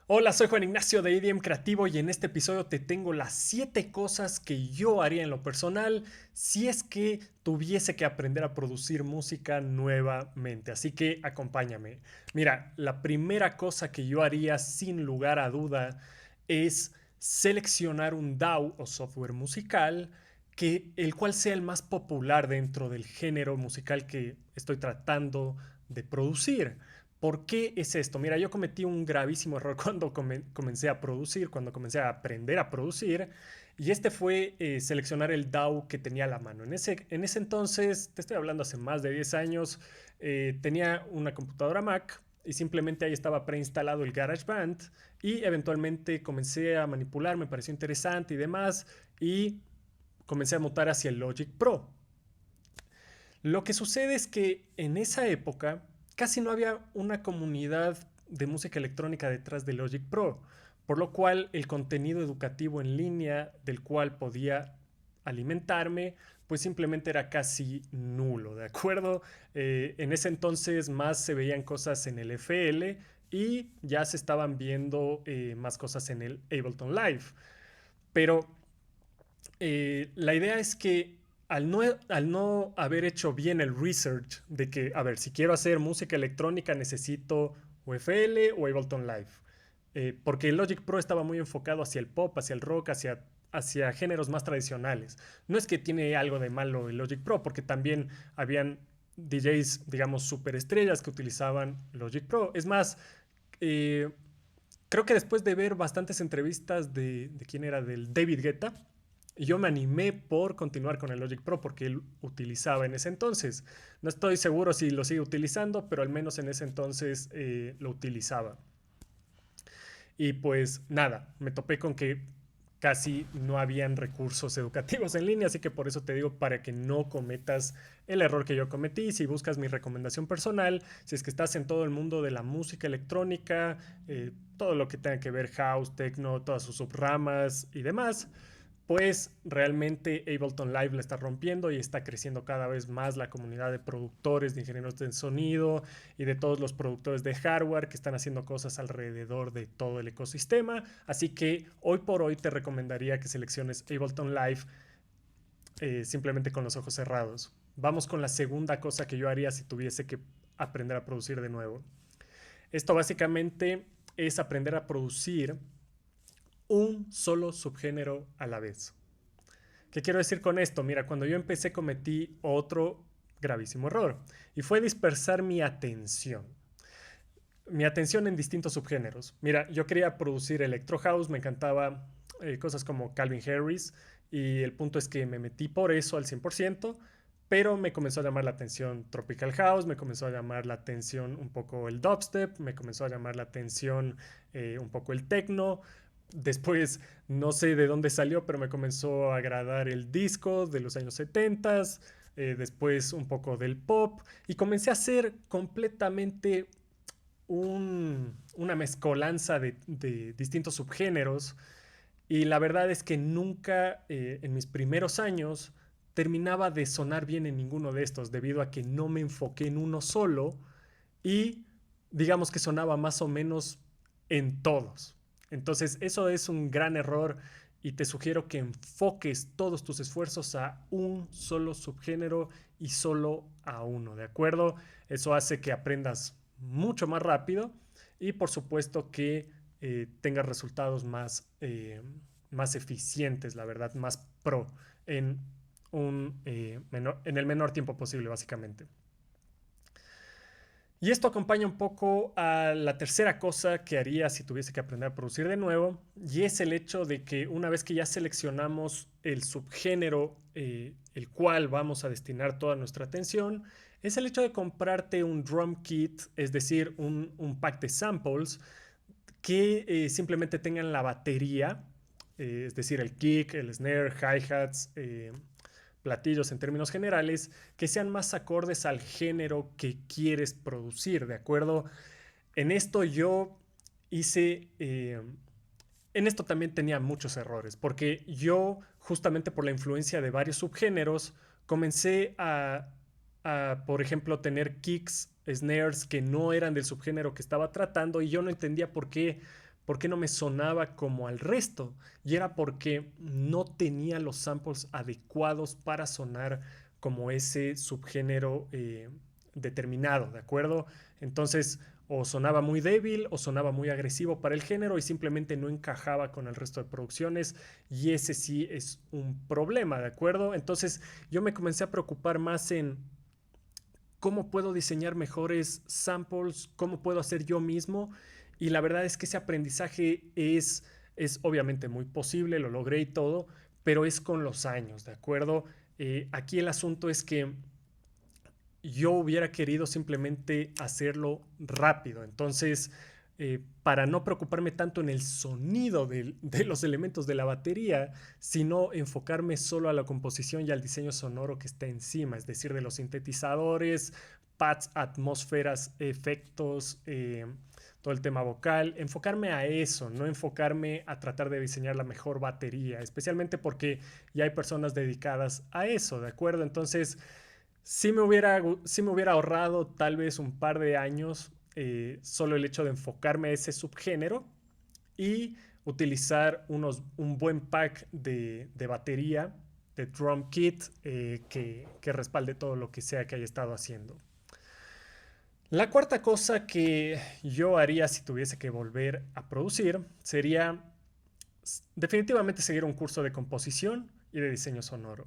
Hola, soy Juan Ignacio de IDM Creativo y en este episodio te tengo las 7 cosas que yo haría en lo personal si es que tuviese que aprender a producir música nuevamente. Así que acompáñame. Mira, la primera cosa que yo haría sin lugar a duda es seleccionar un DAW o software musical el cual sea el más popular dentro del género musical que estoy tratando de producir. ¿Por qué es esto? Mira, yo cometí un gravísimo error cuando comencé a producir, cuando comencé a aprender a producir, y este fue seleccionar el DAW que tenía a la mano. En ese entonces, te estoy hablando hace más de 10 años, tenía una computadora Mac y simplemente ahí estaba preinstalado el GarageBand y eventualmente comencé a manipular, me pareció interesante y demás, y comencé a mutar hacia el Logic Pro. Lo que sucede es que en esa época casi no había una comunidad de música electrónica detrás de Logic Pro, por lo cual el contenido educativo en línea del cual podía alimentarme, pues simplemente era casi nulo, ¿de acuerdo? En ese entonces más se veían cosas en el FL y ya se estaban viendo más cosas en el Ableton Live. Pero la idea es que al no haber hecho bien el research de que, a ver, si quiero hacer música electrónica necesito o FL o Ableton Live. Porque el Logic Pro estaba muy enfocado hacia el pop, hacia el rock, hacia géneros más tradicionales. No es que tiene algo de malo el Logic Pro, porque también habían DJs, digamos, superestrellas que utilizaban Logic Pro. Es más, eh, creo que después de ver bastantes entrevistas de quién era, del David Guetta, yo me animé por continuar con el Logic Pro porque él utilizaba en ese entonces. No estoy seguro si lo sigue utilizando, pero al menos en ese entonces lo utilizaba. Y pues nada, me topé con que casi no habían recursos educativos en línea, así que por eso te digo, para que no cometas el error que yo cometí, si buscas mi recomendación personal, si es que estás en todo el mundo de la música electrónica, todo lo que tenga que ver house, techno, todas sus subramas y demás, pues realmente Ableton Live la está rompiendo y está creciendo cada vez más la comunidad de productores, de ingenieros de sonido y de todos los productores de hardware que están haciendo cosas alrededor de todo el ecosistema. Así que hoy por hoy te recomendaría que selecciones Ableton Live simplemente con los ojos cerrados. Vamos con la segunda cosa que yo haría si tuviese que aprender a producir de nuevo. Esto básicamente es aprender a producir un solo subgénero a la vez. ¿Qué quiero decir con esto? Mira, cuando yo empecé cometí otro gravísimo error y fue dispersar mi atención. Mi atención en distintos subgéneros. Mira, yo quería producir electro house, me encantaba cosas como Calvin Harris y el punto es que me metí por eso al 100%, pero me comenzó a llamar la atención Tropical House, me comenzó a llamar la atención un poco el dubstep, me comenzó a llamar la atención un poco el techno. Después, no sé de dónde salió, pero me comenzó a agradar el disco de los años 70, después un poco del pop, y comencé a hacer completamente una mezcolanza de distintos subgéneros. Y la verdad es que nunca en mis primeros años terminaba de sonar bien en ninguno de estos, debido a que no me enfoqué en uno solo y digamos que sonaba más o menos en todos. Entonces eso es un gran error y te sugiero que enfoques todos tus esfuerzos a un solo subgénero y solo a uno, ¿de acuerdo? Eso hace que aprendas mucho más rápido y por supuesto que tengas resultados más eficientes, la verdad, más pro en, en el menor tiempo posible, básicamente. Y esto acompaña un poco a la tercera cosa que haría si tuviese que aprender a producir de nuevo, y es el hecho de que una vez que ya seleccionamos el subgénero el cual vamos a destinar toda nuestra atención, es el hecho de comprarte un drum kit, es decir, un pack de samples que simplemente tengan la batería, es decir, el kick, el snare, hi-hats, platillos en términos generales, que sean más acordes al género que quieres producir, ¿de acuerdo? En esto yo hice, en esto también tenía muchos errores, porque yo, justamente por la influencia de varios subgéneros, comencé por ejemplo, tener kicks, snares que no eran del subgénero que estaba tratando y yo no entendía por qué ¿por qué no me sonaba como al resto? Y era porque no tenía los samples adecuados para sonar como ese subgénero determinado, ¿de acuerdo? Entonces, o sonaba muy débil o sonaba muy agresivo para el género y simplemente no encajaba con el resto de producciones y ese sí es un problema, ¿de acuerdo? Entonces yo me comencé a preocupar más en cómo puedo diseñar mejores samples, cómo puedo hacer yo mismo. Y la verdad es que ese aprendizaje es obviamente muy posible, lo logré y todo, pero es con los años, ¿de acuerdo? Aquí el asunto es que yo hubiera querido simplemente hacerlo rápido. Entonces, para no preocuparme tanto en el sonido de los elementos de la batería, sino enfocarme solo a la composición y al diseño sonoro que está encima, es decir, de los sintetizadores, pads, atmósferas, efectos, todo el tema vocal, enfocarme a eso, no enfocarme a tratar de diseñar la mejor batería, especialmente porque ya hay personas dedicadas a eso, ¿de acuerdo? Entonces, sí me hubiera ahorrado tal vez un par de años solo el hecho de enfocarme a ese subgénero y utilizar un buen pack de batería, de drum kit, que respalde todo lo que sea que haya estado haciendo. La cuarta cosa que yo haría si tuviese que volver a producir sería definitivamente seguir un curso de composición y de diseño sonoro.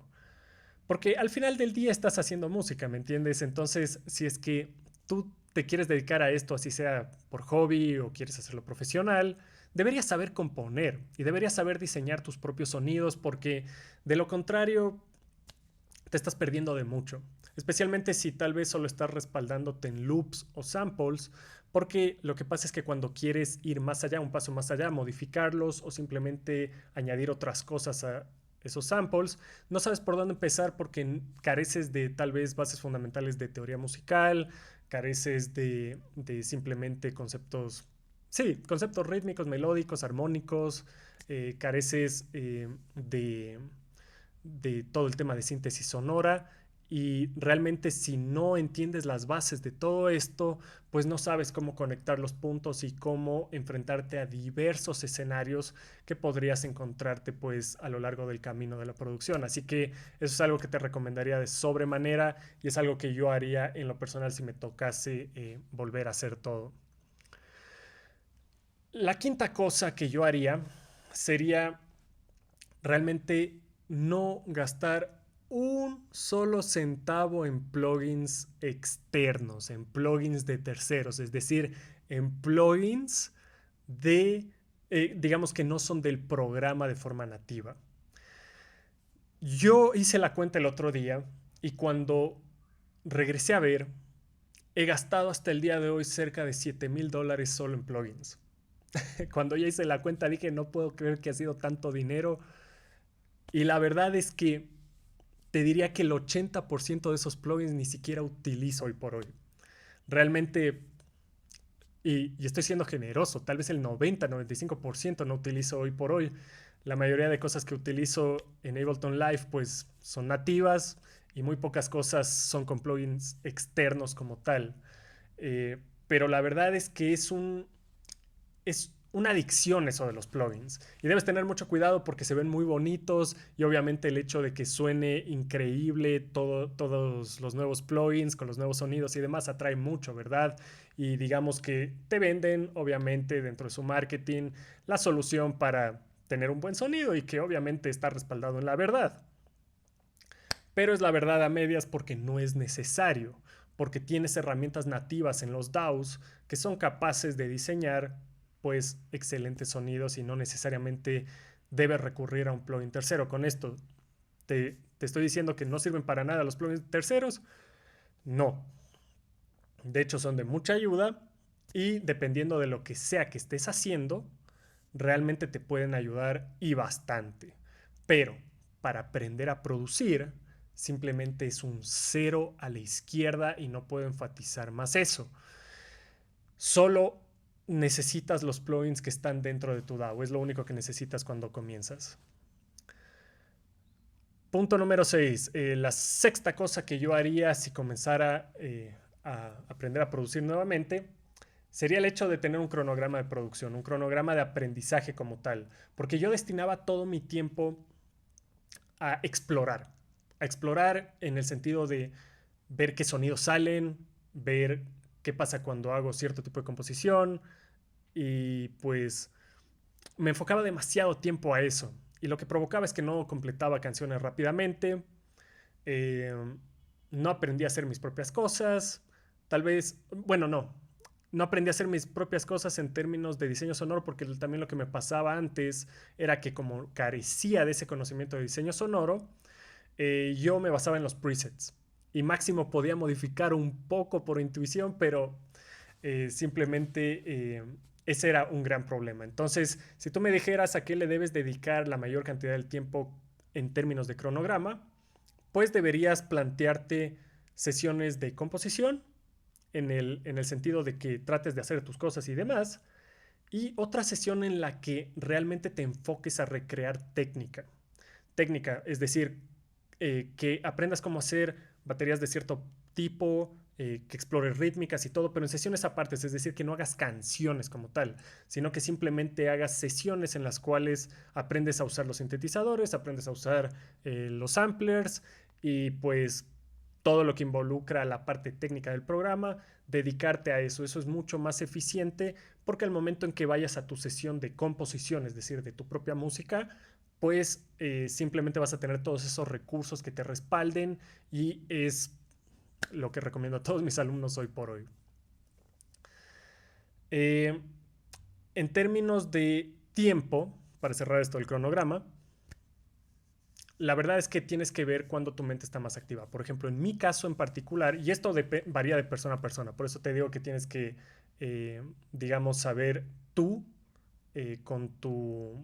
Porque al final del día estás haciendo música, ¿me entiendes? Entonces, si es que tú te quieres dedicar a esto, así sea por hobby o quieres hacerlo profesional, deberías saber componer y deberías saber diseñar tus propios sonidos porque de lo contrario te estás perdiendo de mucho. Especialmente si tal vez solo estás respaldándote en loops o samples, porque lo que pasa es que cuando quieres ir más allá, un paso más allá, modificarlos o simplemente añadir otras cosas a esos samples, no sabes por dónde empezar porque careces de tal vez bases fundamentales de teoría musical, careces de simplemente conceptos, sí, conceptos rítmicos, melódicos, armónicos, careces de todo el tema de síntesis sonora y realmente si no entiendes las bases de todo esto, pues no sabes cómo conectar los puntos y cómo enfrentarte a diversos escenarios que podrías encontrarte pues a lo largo del camino de la producción. Así que eso es algo que te recomendaría de sobremanera y es algo que yo haría en lo personal si me tocase volver a hacer todo. La quinta cosa que yo haría sería realmente no gastar un solo centavo en plugins externos, en plugins de terceros, es decir, en plugins digamos que no son del programa de forma nativa. Yo hice la cuenta el otro día y cuando regresé a ver, he gastado hasta el día de hoy cerca de $7,000 solo en plugins. Cuando ya hice la cuenta dije, no puedo creer que ha sido tanto dinero. Y la verdad es que te diría que el 80% de esos plugins ni siquiera utilizo hoy por hoy. Realmente, y estoy siendo generoso, tal vez el 90-95% no utilizo hoy por hoy. La mayoría de cosas que utilizo en Ableton Live pues son nativas y muy pocas cosas son con plugins externos como tal. Pero la verdad es que es una adicción eso de los plugins. Y debes tener mucho cuidado porque se ven muy bonitos y obviamente el hecho de que suene increíble todos los nuevos plugins con los nuevos sonidos y demás atrae mucho, ¿verdad? Y digamos que te venden, obviamente, dentro de su marketing, la solución para tener un buen sonido y que obviamente está respaldado en la verdad. Pero es la verdad a medias porque no es necesario, porque tienes herramientas nativas en los DAWs que son capaces de diseñar pues excelentes sonidos y no necesariamente debes recurrir a un plugin tercero. Con esto te estoy diciendo que no sirven para nada los plugins terceros. No. De hecho son de mucha ayuda y dependiendo de lo que sea que estés haciendo, realmente te pueden ayudar y bastante. Pero para aprender a producir, simplemente es un cero a la izquierda y no puedo enfatizar más eso. Solo necesitas los plugins que están dentro de tu DAW. Es lo único que necesitas cuando comienzas. Punto número 6. La sexta cosa que yo haría si comenzara a aprender a producir nuevamente sería el hecho de tener un cronograma de producción, un cronograma de aprendizaje como tal, porque yo destinaba todo mi tiempo a explorar en el sentido de ver qué sonidos salen, ver qué pasa cuando hago cierto tipo de composición y pues me enfocaba demasiado tiempo a eso y lo que provocaba es que no completaba canciones rápidamente, eh, no aprendí a hacer mis propias cosas, tal vez, bueno, no aprendí a hacer mis propias cosas en términos de diseño sonoro porque también lo que me pasaba antes era que como carecía de ese conocimiento de diseño sonoro, yo me basaba en los presets y máximo podía modificar un poco por intuición, pero simplemente ese era un gran problema. Entonces, si tú me dijeras a qué le debes dedicar la mayor cantidad del tiempo en términos de cronograma, pues deberías plantearte sesiones de composición en el sentido de que trates de hacer tus cosas y demás, y otra sesión en la que realmente te enfoques a recrear técnica. Técnica, es decir, que aprendas cómo hacer baterías de cierto tipo, que explores rítmicas y todo, pero en sesiones aparte, es decir, que no hagas canciones como tal, sino que simplemente hagas sesiones en las cuales aprendes a usar los sintetizadores, aprendes a usar los samplers y pues todo lo que involucra la parte técnica del programa, dedicarte a eso. Eso es mucho más eficiente porque al momento en que vayas a tu sesión de composición, es decir, de tu propia música, pues simplemente vas a tener todos esos recursos que te respalden y es lo que recomiendo a todos mis alumnos hoy por hoy. Eh, en términos de tiempo, para cerrar esto del cronograma, la verdad es que tienes que ver cuándo tu mente está más activa. Por ejemplo, en mi caso en particular, y esto varía de persona a persona, por eso te digo que tienes que, digamos, saber tú con tu...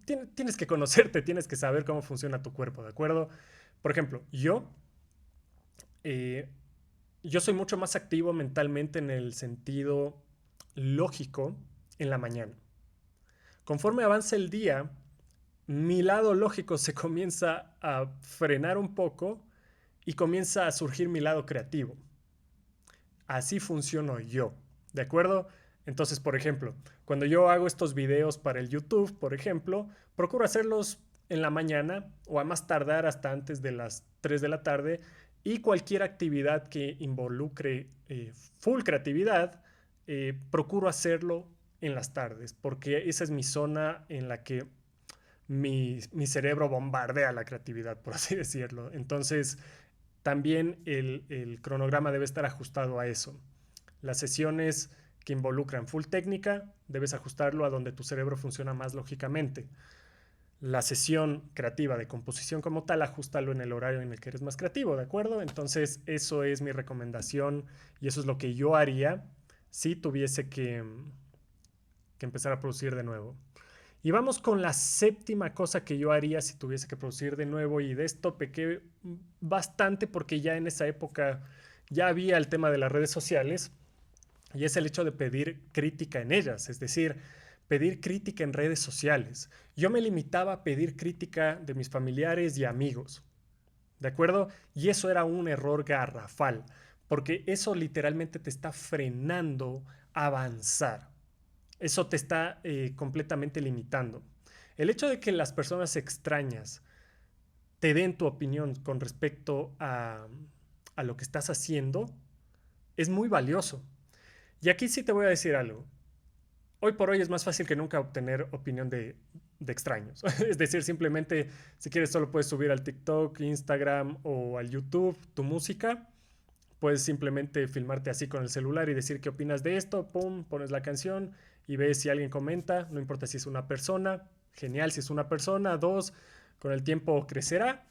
Tienes que conocerte, tienes que saber cómo funciona tu cuerpo, ¿de acuerdo? Por ejemplo, eh, yo soy mucho más activo mentalmente en el sentido lógico en la mañana. Conforme avanza el día, mi lado lógico se comienza a frenar un poco y comienza a surgir mi lado creativo. Así funciono yo, ¿de acuerdo? Entonces, por ejemplo, cuando yo hago estos videos para el YouTube, por ejemplo, procuro hacerlos en la mañana o a más tardar hasta antes de las 3 de la tarde y cualquier actividad que involucre full creatividad, procuro hacerlo en las tardes, porque esa es mi zona en la que mi cerebro bombardea la creatividad, por así decirlo. Entonces, también el cronograma debe estar ajustado a eso. Las sesiones que involucran full técnica, debes ajustarlo a donde tu cerebro funciona más lógicamente. La sesión creativa de composición como tal, ajustalo en el horario en el que eres más creativo, ¿de acuerdo? Entonces, eso es mi recomendación y eso es lo que yo haría si tuviese que empezar a producir de nuevo. Y vamos con la séptima cosa que yo haría si tuviese que producir de nuevo y de esto pequé bastante porque ya en esa época ya había el tema de las redes sociales y es el hecho de pedir crítica en ellas, es decir, pedir crítica en redes sociales. Yo me limitaba a pedir crítica de mis familiares y amigos, ¿de acuerdo? Y eso era un error garrafal, porque eso literalmente te está frenando a avanzar. Eso te está completamente limitando. El hecho de que las personas extrañas te den tu opinión con respecto a lo que estás haciendo es muy valioso. Y aquí sí te voy a decir algo. Hoy por hoy es más fácil que nunca obtener opinión de extraños. Es decir, simplemente si quieres solo puedes subir al TikTok, Instagram o al YouTube tu música. Puedes simplemente filmarte así con el celular y decir qué opinas de esto, pum, pones la canción y ves si alguien comenta, no importa si es una persona, genial si es una persona, dos, con el tiempo crecerá,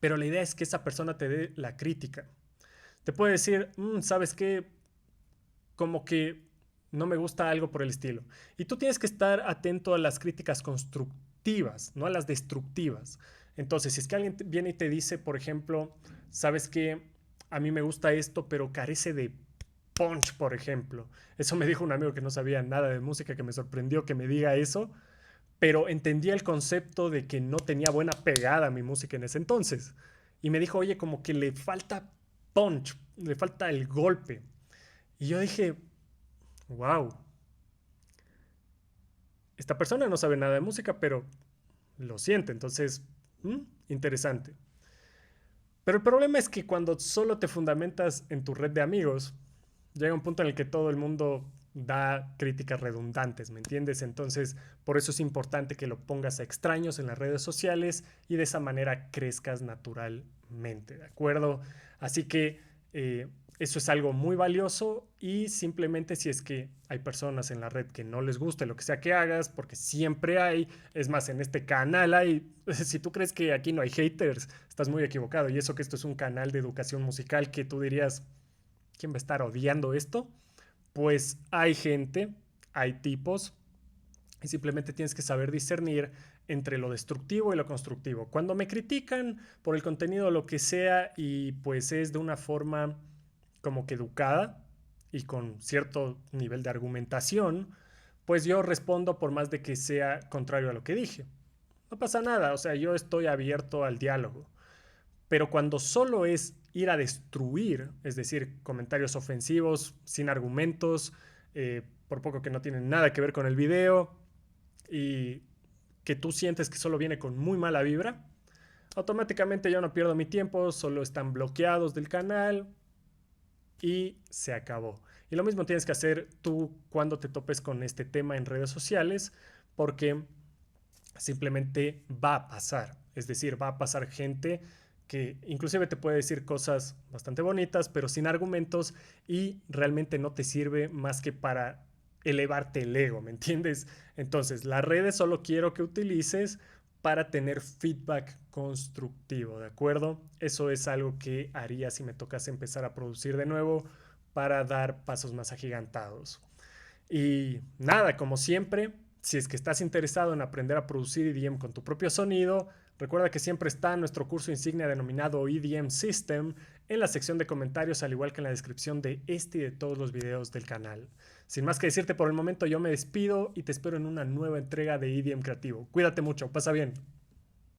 pero la idea es que esa persona te dé la crítica. Te puede decir, ¿sabes qué? Como que no me gusta algo por el estilo. Y tú tienes que estar atento a las críticas constructivas, no a las destructivas. Entonces, si es que alguien viene y te dice, por ejemplo, ¿sabes qué? A mí me gusta esto, pero carece de punch, por ejemplo. Eso me dijo un amigo que no sabía nada de música, que me sorprendió que me diga eso, pero entendía el concepto de que no tenía buena pegada mi música en ese entonces. Y me dijo, oye, como que le falta punch, le falta el golpe. Y yo dije, wow, esta persona no sabe nada de música, pero lo siente, entonces, interesante. Pero el problema es que cuando solo te fundamentas en tu red de amigos, llega un punto en el que todo el mundo da críticas redundantes, ¿me entiendes? Entonces, por eso es importante que lo pongas a extraños en las redes sociales y de esa manera crezcas naturalmente, ¿de acuerdo? Así que eso es algo muy valioso y simplemente si es que hay personas en la red que no les guste lo que sea que hagas, porque siempre hay, es más, en este canal hay, si tú crees que aquí no hay haters, estás muy equivocado y eso que esto es un canal de educación musical que tú dirías, ¿quién va a estar odiando esto? Pues hay gente, hay tipos, y simplemente tienes que saber discernir entre lo destructivo y lo constructivo. Cuando me critican por el contenido o lo que sea y pues es de una forma como que educada y con cierto nivel de argumentación, pues yo respondo por más de que sea contrario a lo que dije. No pasa nada, o sea, yo estoy abierto al diálogo. Pero cuando solo es ir a destruir, es decir, comentarios ofensivos, sin argumentos, por poco que no tienen nada que ver con el video, y que tú sientes que solo viene con muy mala vibra, automáticamente yo no pierdo mi tiempo, solo están bloqueados del canal y se acabó. Y lo mismo tienes que hacer tú cuando te topes con este tema en redes sociales, porque simplemente va a pasar. Es decir, va a pasar gente que inclusive te puede decir cosas bastante bonitas, pero sin argumentos y realmente no te sirve más que para elevarte el ego, ¿me entiendes? Entonces, las redes solo quiero que utilices para tener feedback constructivo, ¿de acuerdo? Eso es algo que haría si me tocase empezar a producir de nuevo para dar pasos más agigantados. Y nada, como siempre, si es que estás interesado en aprender a producir EDM con tu propio sonido, recuerda que siempre está nuestro curso insignia denominado EDM System en la sección de comentarios, al igual que en la descripción de este y de todos los videos del canal. Sin más que decirte por el momento, yo me despido y te espero en una nueva entrega de EDM Creativo. Cuídate mucho, pasa bien.